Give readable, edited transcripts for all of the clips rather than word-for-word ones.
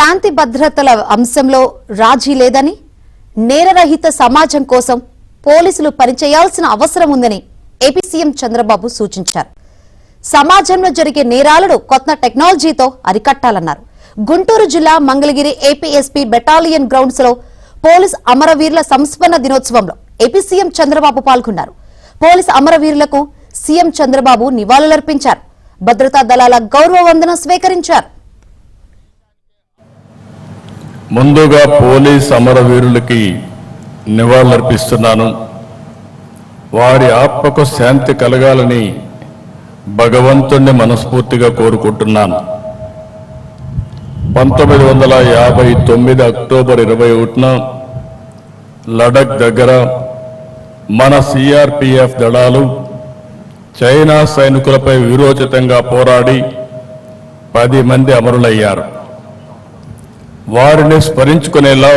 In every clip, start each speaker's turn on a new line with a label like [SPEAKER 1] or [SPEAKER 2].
[SPEAKER 1] శాంతి భద్రతల అంశంలో రాజీ లేదని, నేరరహిత సమాజం కోసం పోలీసులు పనిచేయాల్సిన అవసరం ఉందని ఏపీ సీఎం చంద్రబాబు సూచించారు. సమాజంలో జరిగే నేరాలను కొత్త టెక్నాలజీతో అరికట్టాలన్నారు. గుంటూరు జిల్లా మంగళగిరి ఏపీఎస్పీ బెటాలియన్ గ్రౌండ్స్ లో పోలీస్ అమరవీరుల సంస్మరణ దినోత్సవంలో ఏపీ సీఎం చంద్రబాబు పాల్గొన్నారు. పోలీస్ అమరవీరులకు సీఎం చంద్రబాబు నివాళులర్పించారు. భద్రతా దళాల గౌరవ వందనం స్వీకరించారు.
[SPEAKER 2] ముందుగా పోలీస్ అమరవీరులకి నివాళులర్పిస్తున్నాను. వారి ఆత్మకు శాంతి కలగాలని భగవంతుణ్ణి మనస్ఫూర్తిగా కోరుకుంటున్నాను. 1959 అక్టోబర్ 21న లడక్ దగ్గర మన సిఆర్పిఎఫ్ దళాలు చైనా సైనికులపై వీరోచితంగా పోరాడి 10 మంది అమరులయ్యారు. వారిని స్మరించుకునేలా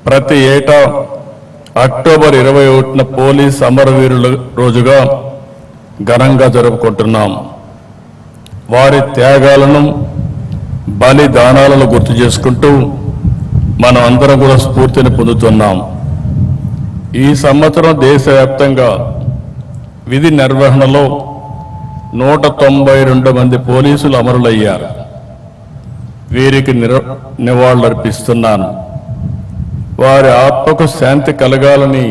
[SPEAKER 2] ప్రతి ఏటా అక్టోబర్ 21న పోలీస్ అమరవీరుల రోజుగా ఘనంగా జరుపుకుంటున్నాం. వారి త్యాగాలను, బలిదానాలను గుర్తు చేసుకుంటూ మనం అందరం కూడా స్ఫూర్తిని పొందుతున్నాం. ఈ సంవత్సరం దేశవ్యాప్తంగా విధి నిర్వహణలో 192 మంది పోలీసులు అమరులయ్యారు. వీరికి నివాళులర్పిస్తున్నాను. వారి ఆత్మకు శాంతి కలగాలని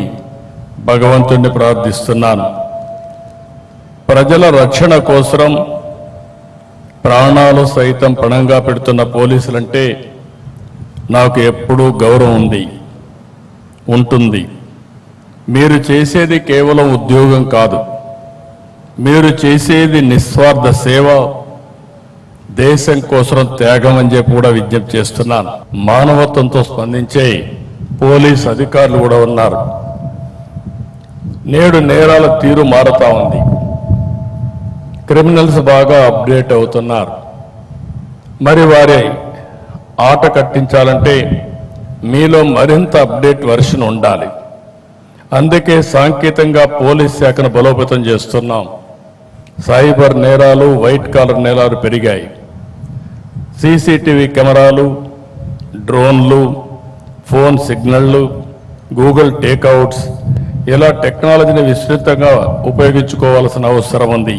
[SPEAKER 2] భగవంతుణ్ణి ప్రార్థిస్తున్నాను. ప్రజల రక్షణ కోసం ప్రాణాలు సైతం పణంగా పెడుతున్న పోలీసులంటే నాకు ఎప్పుడూ గౌరవం ఉంటుంది. మీరు చేసేది కేవలం ఉద్యోగం కాదు, మీరు చేసేది నిస్వార్థ సేవ, దేశం కోసం త్యాగం అని చెప్పి కూడా విజ్ఞప్తి చేస్తున్నాను. మానవత్వంతో స్పందించే పోలీస్ అధికారులు కూడా ఉన్నారు. నేడు నేరాల తీరు మారుతా ఉంది. క్రిమినల్స్ బాగా అప్డేట్ అవుతున్నారు. మరి వారి ఆట కట్టించాలంటే మీలో మరింత అప్డేట్ వర్షన్ ఉండాలి. అందుకే సాంకేతికంగా పోలీస్ శాఖను బలోపేతం చేస్తున్నాం. సైబర్ నేరాలు, వైట్ కాలర్ నేరాలు పెరిగాయి. సీసీటీవీ కెమెరాలు, డ్రోన్లు, ఫోన్ సిగ్నళ్లు, గూగుల్ టేక్అవుట్స్, ఇలా టెక్నాలజీని విస్తృతంగా ఉపయోగించుకోవాల్సిన అవసరం ఉంది.